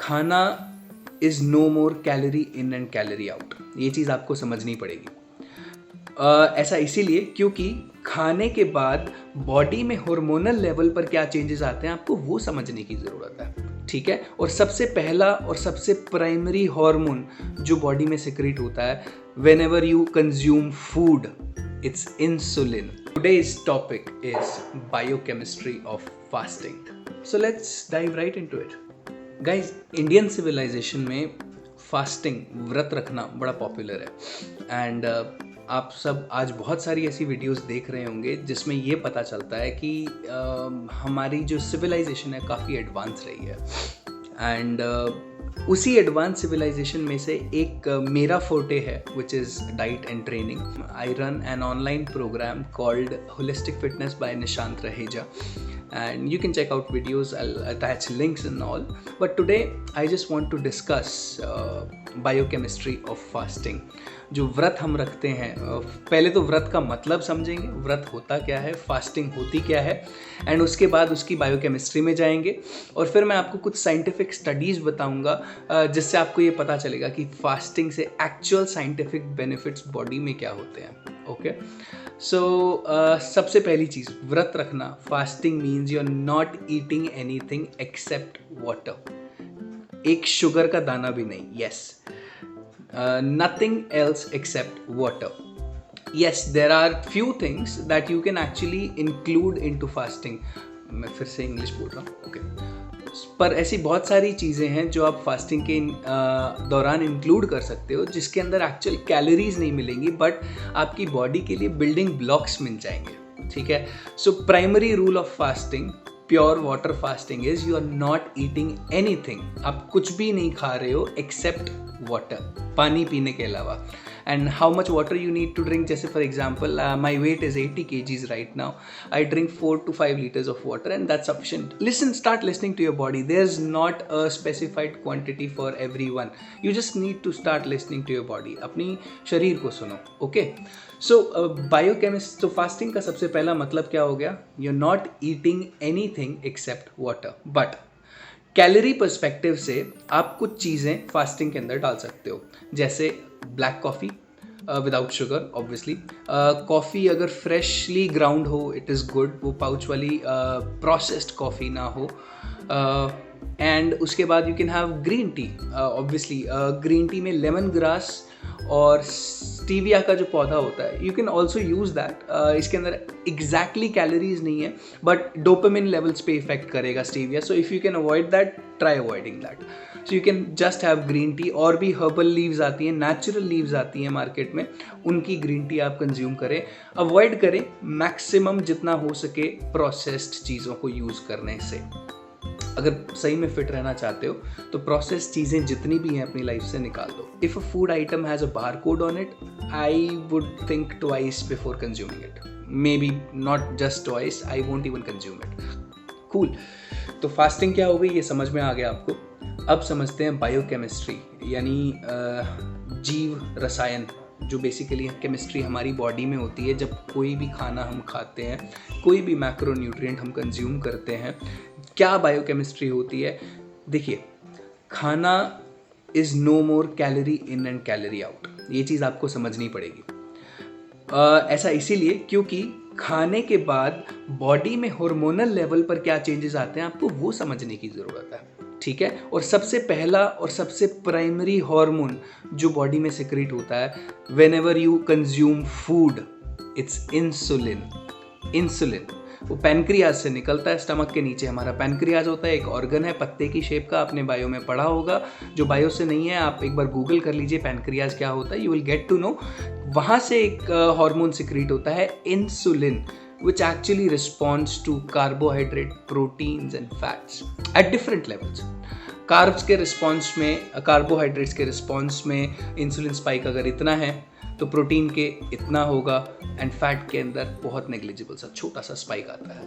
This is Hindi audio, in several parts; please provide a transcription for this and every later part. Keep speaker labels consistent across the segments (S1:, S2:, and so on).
S1: खाना is no more calorie in and calorie out. ये चीज़ आपको समझनी पड़ेगी। ऐसा इसीलिए क्योंकि खाने के बाद बॉडी में हार्मोनल लेवल पर क्या चेंजेस आते हैं आपको वो समझने की ज़रूरत है, ठीक है। और सबसे पहला और सबसे प्राइमरी हार्मोन जो बॉडी में सिक्रीट होता है whenever you consume food, it's insulin. Today's topic is biochemistry of fasting. So let's dive right into it. Guys, Indian civilization में फास्टिंग व्रत रखना बड़ा पॉपुलर है एंड आप सब आज बहुत सारी ऐसी वीडियोस देख रहे होंगे जिसमें ये पता चलता है कि हमारी जो सिविलाइजेशन है काफ़ी एडवांस रही है एंड उसी एडवांस सिविलाइजेशन में से एक मेरा फोर्टे है which is diet and training. I run an online programme called holistic fitness by Nishant Raheja and you can check out videos. I'll attach links and all, but today I just want to discuss biochemistry of fasting. जो व्रत हम रखते हैं, पहले तो व्रत का मतलब समझेंगे, व्रत होता क्या है, फास्टिंग होती क्या है, एंड उसके बाद उसकी बायोकेमिस्ट्री में जाएंगे और फिर मैं आपको कुछ साइंटिफिक स्टडीज़ बताऊंगा जिससे आपको ये पता चलेगा कि फास्टिंग से एक्चुअल साइंटिफिक बेनिफिट्स बॉडी में क्या होते हैं। ओके, सो सबसे पहली चीज़, व्रत रखना, fasting means you are not eating anything except water. एक शुगर का दाना भी नहीं, yes, nothing else except water. Yes, there are few things that you can actually include into fasting. मैं फिर से इंग्लिश बोल रहा हूँ, ओके। पर ऐसी बहुत सारी चीज़ें हैं जो आप फास्टिंग के दौरान इंक्लूड कर सकते हो जिसके अंदर एक्चुअल कैलोरीज नहीं मिलेंगी बट आपकी बॉडी के लिए बिल्डिंग ब्लॉक्स मिल जाएंगे, ठीक है। So primary rule of fasting, pure water fasting is you are not eating anything. आप कुछ भी नहीं खा रहे हो एक्सेप्ट वाटर, पानी पीने के अलावा। And how much water you need to drink, जैसे for example my weight is 80 kgs right now, I drink 4 to 5 liters of water and that's sufficient. Listen, start listening to your body, there is not a specified quantity for every one, you just need to start listening to your body, अपनी शरीर को सुनो, ओके। सो बायोकेमिस्ट, तो फास्टिंग का सबसे पहला मतलब क्या हो गया, you are not eating anything except water. But calorie perspective से आप कुछ चीज़ें फास्टिंग के अंदर डाल सकते हो, जैसे black coffee without sugar obviously. Coffee अगर फ्रेशली ग्राउंड हो इट इज़ गुड, वो पाउच वाली प्रोसेस्ड कॉफ़ी ना हो। एंड उसके बाद you can have green tea, obviously green tea में लेमन ग्रास और स्टीविया का जो पौधा होता है you can also use that. इसके अंदर एग्जैक्टली कैलोरीज नहीं है बट डोपामिन लेवल्स पे इफेक्ट करेगा stevia, so if you can avoid that, try avoiding that. So you can just have green tea. और भी हर्बल लीव्स आती हैं, नेचुरल लीव्स आती हैं मार्केट में, उनकी ग्रीन टी आप कंज्यूम करें। अवॉइड करें मैक्सिमम जितना हो सके प्रोसेस्ड चीज़ों को यूज़ करने से। अगर सही में फिट रहना चाहते हो तो प्रोसेस चीज़ें जितनी भी हैं अपनी लाइफ से निकाल दो। If a food item has a bar code on it, I would think twice before consuming it, may be not just twice, I won't even consume it. Cool, तो फास्टिंग क्या हो गई ये समझ में आ गया आपको। अब समझते हैं बायोकेमिस्ट्री, यानी जीव रसायन, जो बेसिकली केमिस्ट्री हमारी बॉडी में होती है जब कोई भी खाना हम खाते हैं, कोई भी मैक्रो न्यूट्रिएंट हम कंज्यूम करते हैं, क्या बायोकेमिस्ट्री होती है। देखिए, खाना is no more calorie in and calorie out, ये चीज़ आपको समझनी पड़ेगी। ऐसा इसीलिए क्योंकि खाने के बाद बॉडी में हार्मोनल लेवल पर क्या चेंजेस आते हैं आपको वो समझने की ज़रूरत है, ठीक है। और सबसे पहला और सबसे प्राइमरी हार्मोन जो बॉडी में सिक्रीट होता है whenever you consume food, it's insulin. Insulin वो पैनक्रियाज से निकलता है, स्टमक के नीचे हमारा पैनक्रियाज होता है, एक ऑर्गन है पत्ते की शेप का, आपने बायो में पढ़ा होगा। जो बायो से नहीं है आप एक बार गूगल कर लीजिए पैनक्रियाज क्या होता है, you will get to know. वहाँ से एक हार्मोन सिक्रीट होता है insulin, which actually responds to carbohydrate, proteins and fats at different levels. Carbs के रिस्पॉन्स में, कार्बोहाइड्रेट्स के रिस्पॉन्स में इंसुलिन स्पाइक अगर इतना है तो प्रोटीन के इतना होगा एंड फैट के अंदर बहुत नेग्लिजिबल सा छोटा सा स्पाइक आता है।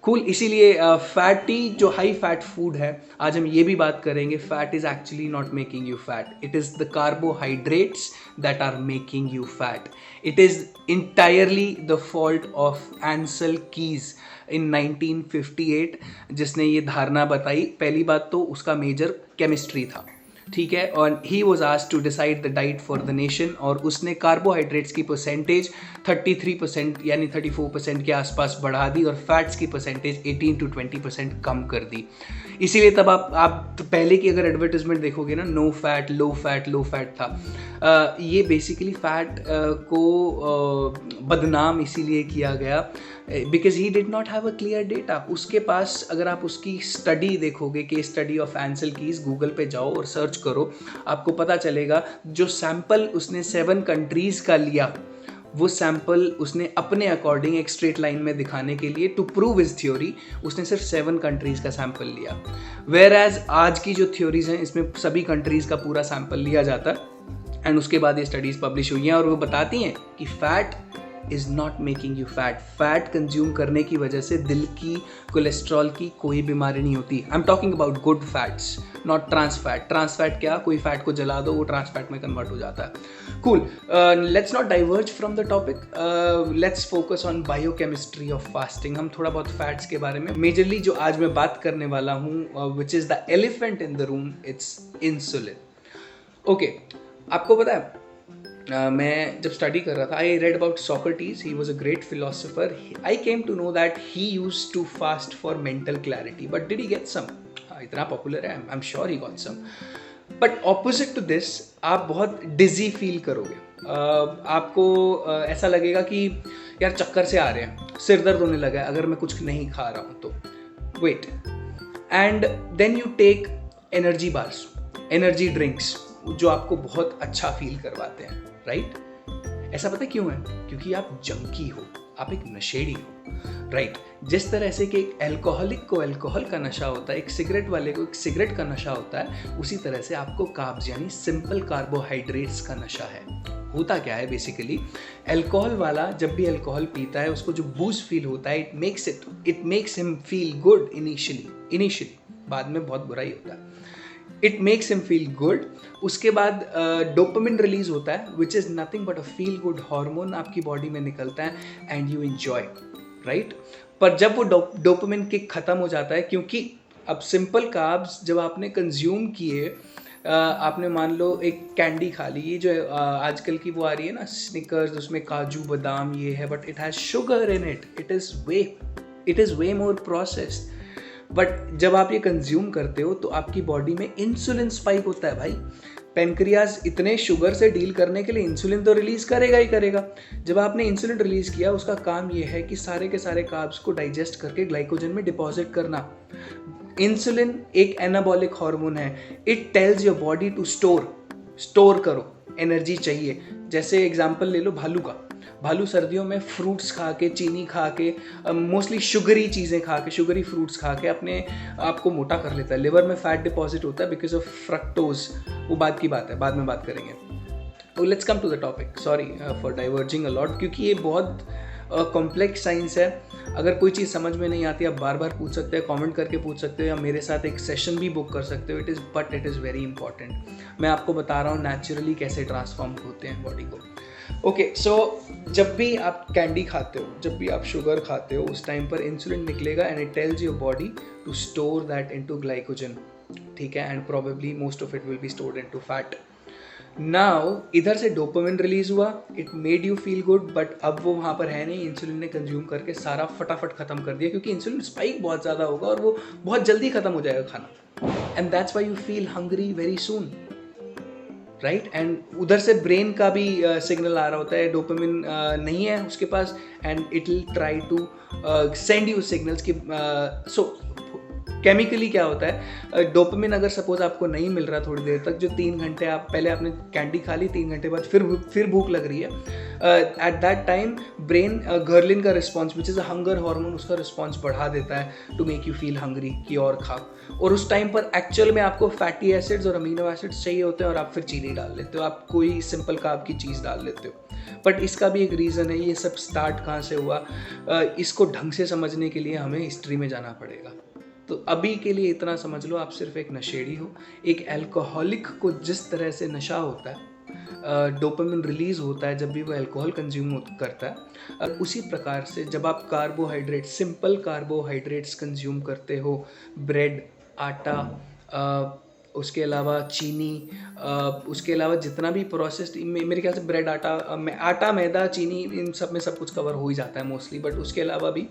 S1: कूल इसीलिए फैटी जो हाई फैट फूड है, आज हम ये भी बात करेंगे, fat is actually not making you fat, it is the carbohydrates that are making you fat. It is entirely the fault of Ancel Keys in 1958, जिसने ये धारणा बताई. पहली बात तो उसका मेजर केमिस्ट्री था, ठीक है, और he was asked to decide the diet for the nation, और उसने कार्बोहाइड्रेट्स की परसेंटेज 33% यानी 34% के आसपास बढ़ा दी और फैट्स की परसेंटेज 18 to 20% कम कर दी. इसीलिए तब आप पहले की अगर एडवर्टिजमेंट देखोगे ना, no fat low fat low fat था. ये बेसिकली फैट को बदनाम इसीलिए किया गया because he did not have a clear data. उसके पास अगर आप उसकी स्टडी देखोगे, case study of Ancel Keys, Google पे जाओ और सर्च करो, आपको पता चलेगा जो सैंपल उसने 7 कंट्रीज़ का लिया, वो सैंपल उसने अपने अकॉर्डिंग एक स्ट्रेट लाइन में दिखाने के लिए, टू प्रूव हिज थ्योरी, उसने सिर्फ 7 कंट्रीज़ का सैंपल लिया. वेयर एज आज की जो थ्योरीज हैं इसमें सभी कंट्रीज़ का पूरा सैंपल लिया जाता है एंड उसके बाद ये स्टडीज़ पब्लिश हुई हैं और वो बताती हैं कि fat is not making you fat. Fat consume करने की वजह से दिल की, कोलेस्ट्रॉल की कोई बीमारी नहीं होती. I am talking about good fats, not trans fat. Trans fat क्या, कोई फैट को जला दो वो ट्रांस फैट में कन्वर्ट हो जाता है. Cool, let's not diverge from the topic, let's focus on biochemistry of fasting. हम थोड़ा बहुत फैट्स के बारे में, मेजरली जो आज मैं बात करने वाला हूँ, which is the elephant in the room, it's insulin. Okay, आपको पता है मैं जब स्टडी कर रहा था, I read about Socrates, he was a great philosopher. I came to know that he use to fast for mental clarity, but did he get some? इतना पॉपुलर है, I am sure he got some. But opposite to this, आप बहुत डिजी फील करोगे. आपको ऐसा लगेगा कि यार चक्कर से आ रहे हैं, सिर दर्द होने लगा है अगर मैं कुछ नहीं खा रहा हूँ तो. Wait, and then you take energy bars, energy drinks, जो आपको बहुत अच्छा फील करवाते हैं, राइट? ऐसा पता क्यों है? क्योंकि आप जंकी हो, आप एक नशेड़ी हो, राइट? जिस तरह से कि एक एल्कोहलिक को एल्कोहल का नशा होता है, एक सिगरेट वाले को एक सिगरेट का नशा होता है, उसी तरह से आपको कार्ब्स यानी सिंपल कार्बोहाइड्रेट्स का नशा है. होता क्या है बेसिकली, एल्कोहल वाला जब भी एल्कोहल पीता है उसको जो बूस्ट फील होता है, it makes him feel good initially, बाद में बहुत बुरा ही होता है. It makes him feel good. उसके बाद डोपामिन रिलीज होता है, which is nothing but a feel good hormone आपकी बॉडी में निकलता है एंड यू एंजॉय, राइट? पर जब वो डोपामिन किक खत्म हो जाता है, क्योंकि अब सिंपल कार्ब्स जब आपने कंज्यूम किए, आपने मान लो एक कैंडी खा ली, ये जो आजकल की वो आ रही है ना स्निकर्स, उसमें काजू बादाम ये है, but it has sugar in it, it is way more processed. But जब आप ये कंज्यूम करते हो तो आपकी बॉडी में इंसुलिन स्पाइक होता है भाई. पेनक्रियाज इतने शुगर से डील करने के लिए इंसुलिन तो रिलीज करेगा ही करेगा. जब आपने इंसुलिन रिलीज किया, उसका काम ये है कि सारे के सारे कार्ब्स को डाइजेस्ट करके ग्लाइकोजन में डिपॉजिट करना. इंसुलिन एक एनाबॉलिक हार्मोन है. It tells your body to store करो, एनर्जी चाहिए. जैसे एग्जांपल ले लो भालू का. भालू सर्दियों में फ्रूट्स खा के, चीनी खा के, मोस्टली शुगरी चीज़ें खा के, शुगरी फ्रूट्स खा के अपने आप को मोटा कर लेता है. लिवर में फैट डिपॉजिट होता है बिकॉज ऑफ फ्रक्टोज. वो बात की बात है, बाद में बात करेंगे. तो let's come to the topic. Sorry for diverging a lot, क्योंकि ये बहुत कॉम्प्लेक्स साइंस है. अगर कोई चीज़ समझ में नहीं आती, आप बार बार पूछ सकते हैं, कमेंट करके पूछ सकते हो, या मेरे साथ एक सेशन भी बुक कर सकते हो. It is very important. मैं आपको बता रहा हूँ नेचुरली कैसे ट्रांसफॉर्म होते हैं बॉडी को. ओके, सो जब भी आप कैंडी खाते हो, जब भी आप शुगर खाते हो, उस टाइम पर इंसुलिन निकलेगा and it tells your body to store that into glycogen, ठीक है, and probably most of it will be stored into fat. Now इधर से डोपामिन रिलीज हुआ, इट मेड यू फील गुड, बट अब वो वहाँ पर है नहीं. इंसुलिन ने कंज्यूम करके सारा फटाफट खत्म कर दिया, क्योंकि इंसुलिन स्पाइक बहुत ज़्यादा होगा और वो बहुत जल्दी खत्म हो जाएगा खाना. And that's why you feel hungry very soon, right? And उधर से ब्रेन का भी सिग्नल आ रहा होता है, डोपामिन नहीं है उसके पास, and it will try to send you signals कि सो केमिकली क्या होता है, डोपामिन अगर सपोज आपको नहीं मिल रहा थोड़ी देर तक, जो 3 घंटे आप पहले आपने कैंडी खा ली, 3 घंटे बाद फिर भूख लग रही है, at that time brain ghrelin का response which is a hunger hormone, उसका रिस्पॉन्स बढ़ा देता है to make you feel hungry कि और खाओ। और उस टाइम पर एक्चुअल में आपको फैटी एसिड्स और अमीनो एसिड्स चाहिए होते हैं और आप फिर चीनी डाल लेते हो, आप कोई सिंपल कार्ब की चीज़ डाल लेते हो। बट इसका भी एक रीज़न है, ये सब स्टार्ट कहाँ से हुआ, इसको ढंग से समझने के लिए हमें हिस्ट्री में जाना पड़ेगा। तो अभी के लिए इतना समझ लो, आप सिर्फ एक नशेड़ी हो। एक एल्कोहलिक को जिस तरह से नशा होता है, डोपामिन रिलीज होता है जब भी वो अल्कोहल कंज्यूम करता है, उसी प्रकार से जब आप कार्बोहाइड्रेट, सिंपल कार्बोहाइड्रेट्स कंज्यूम करते हो, ब्रेड, आटा, उसके अलावा चीनी, उसके अलावा जितना भी प्रोसेस्ड, मेरे ख्याल से ब्रेड, आटा, मैदा, चीनी, इन सब में सब कुछ कवर हो ही जाता है मोस्टली, बट उसके अलावा भी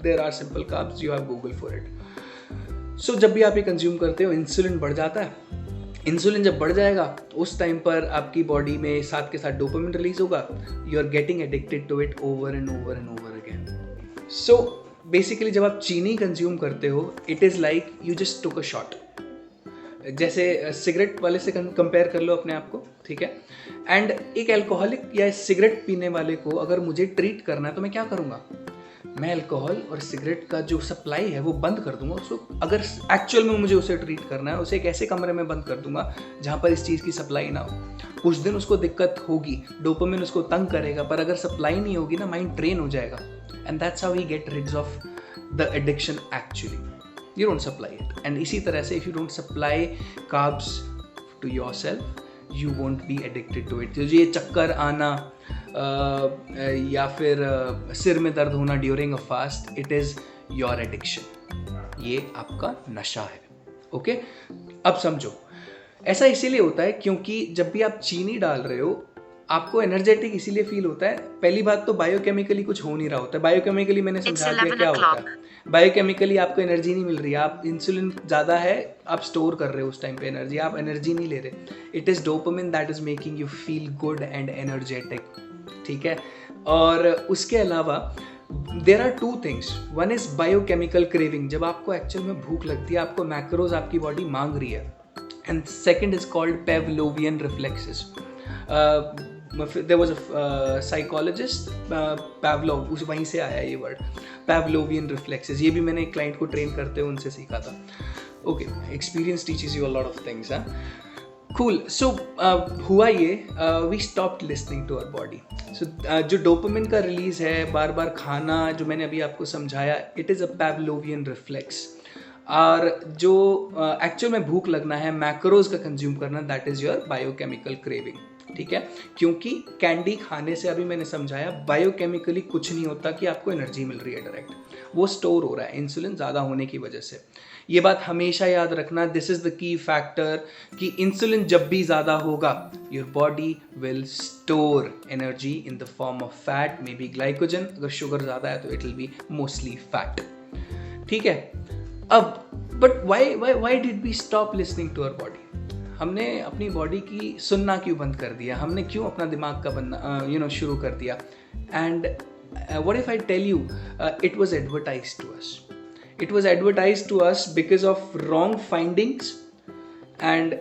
S1: there are simple carbs, you have Google for it. So जब भी आप ये कंज्यूम करते हो, इंसुलिन बढ़ जाता है। इंसुलिन जब बढ़ जाएगा उस टाइम पर आपकी बॉडी में साथ के साथ डोपामिन रिलीज होगा, you are getting addicted to it over and over and over again. So basically जब आप चीनी कंज्यूम करते हो, it is like you just took a shot. जैसे सिगरेट वाले से कंपेयर कर लो अपने आप को, ठीक है। एंड एक अल्कोहलिक या सिगरेट पीने वाले को अगर मुझे ट्रीट करना है तो मैं क्या करूँगा, मैं अल्कोहल और सिगरेट का जो सप्लाई है वो बंद कर दूंगा उसको। अगर एक्चुअल में मुझे उसे ट्रीट करना है, उसे एक ऐसे कमरे में बंद कर दूंगा जहाँ पर इस चीज़ की सप्लाई ना हो। कुछ दिन उसको दिक्कत होगी, डोपामिन उसको तंग करेगा, पर अगर सप्लाई नहीं होगी ना, माइंड ट्रेन हो जाएगा। And that's how we get rids of the addiction actually, you don't supply it. And इसी तरह से if you don't supply carbs to your self, you won't be addicted to it. ये चक्कर आना या फिर सिर में दर्द होना during a fast, it is your addiction, ये आपका नशा है। ओके, अब समझो, ऐसा इसीलिए होता है क्योंकि जब भी आप चीनी डाल रहे हो आपको एनर्जेटिक इसीलिए फील होता है। पहली बात तो बायोकेमिकली कुछ हो नहीं रहा होता है। बायोकेमिकली मैंने समझा दिया क्या होता है। बायोकेमिकली आपको एनर्जी नहीं मिल रही है, आप इंसुलिन ज़्यादा है, आप स्टोर कर रहे हो उस टाइम पे एनर्जी, आप एनर्जी नहीं ले रहे। It is dopamine that is making you feel good and energetic, ठीक है। और उसके अलावा there are two things, one is biochemical craving, जब आपको एक्चुअल में भूख लगती है, आपको मैक्रोज आपकी बॉडी मांग रही है, and second is called Pavlovian reflexes. there was a psychologist, Pavlov, उस वहीं से आया ये वर्ड, Pavlovian reflexes। ये भी मैंने एक क्लाइंट को ट्रेन करते हुए उनसे सीखा था। Okay, experience teaches you a lot of things. Cool. So हुआ ये, we stopped listening to our body. So जो डोपामिन का रिलीज है, बार बार खाना, जो मैंने अभी आपको समझाया, it is a Pavlovian reflex। और जो एक्चुअल में भूख लगना है, मैक्रोज का कंज्यूम करना, that is your biochemical craving, ठीक है। क्योंकि कैंडी खाने से, अभी मैंने समझाया, बायोकेमिकली कुछ नहीं होता कि आपको एनर्जी मिल रही है डायरेक्ट, वो स्टोर हो रहा है इंसुलिन ज़्यादा होने की वजह से। ये बात हमेशा याद रखना, this is the key factor कि इंसुलिन जब भी ज़्यादा होगा, your body will store energy in the form of fat, may be glycogen. अगर शुगर ज़्यादा है तो it will be mostly fat, ठीक है। अब but why did we stop listening to our body? हमने अपनी बॉडी की सुनना क्यों बंद कर दिया? हमने क्यों अपना दिमाग का बनना शुरू कर दिया? And what if I tell you, it was advertised to us. It was advertised to us because of wrong findings and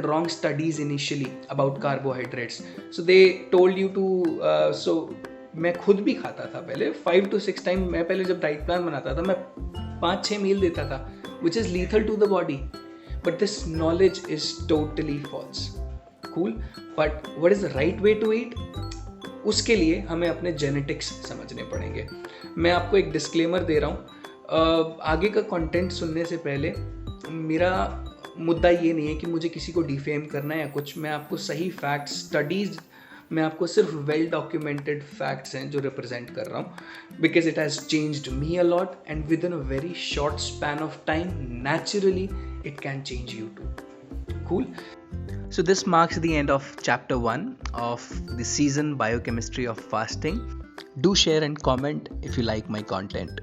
S1: wrong studies initially about carbohydrates. So they told you to so मैं खुद भी खाता था पहले 5 to 6 टाइम। मैं पहले जब डाइट प्लान बनाता था, मैं 5-6 मील देता था, which is lethal to the body. But this knowledge is totally false. Cool. But what is the right way to eat? उसके लिए हमें अपने जेनेटिक्स समझने पड़ेंगे। मैं आपको एक डिस्क्लेमर दे रहा हूँ, आगे का कंटेंट सुनने से पहले मेरा मुद्दा ये नहीं है कि मुझे किसी को डिफेम करना है या कुछ। मैं आपको सही फैक्ट्स, स्टडीज़, मैं आपको सिर्फ वेल डॉक्यूमेंटेड फैक्ट्स हैं जो रिप्रेजेंट कर रहा हूँ, because it has changed me a lot and with in a very short span of time naturally it can change you too. Cool. So this marks the end of chapter 1 of the season Biochemistry of Fasting. Do share and comment if you like my content.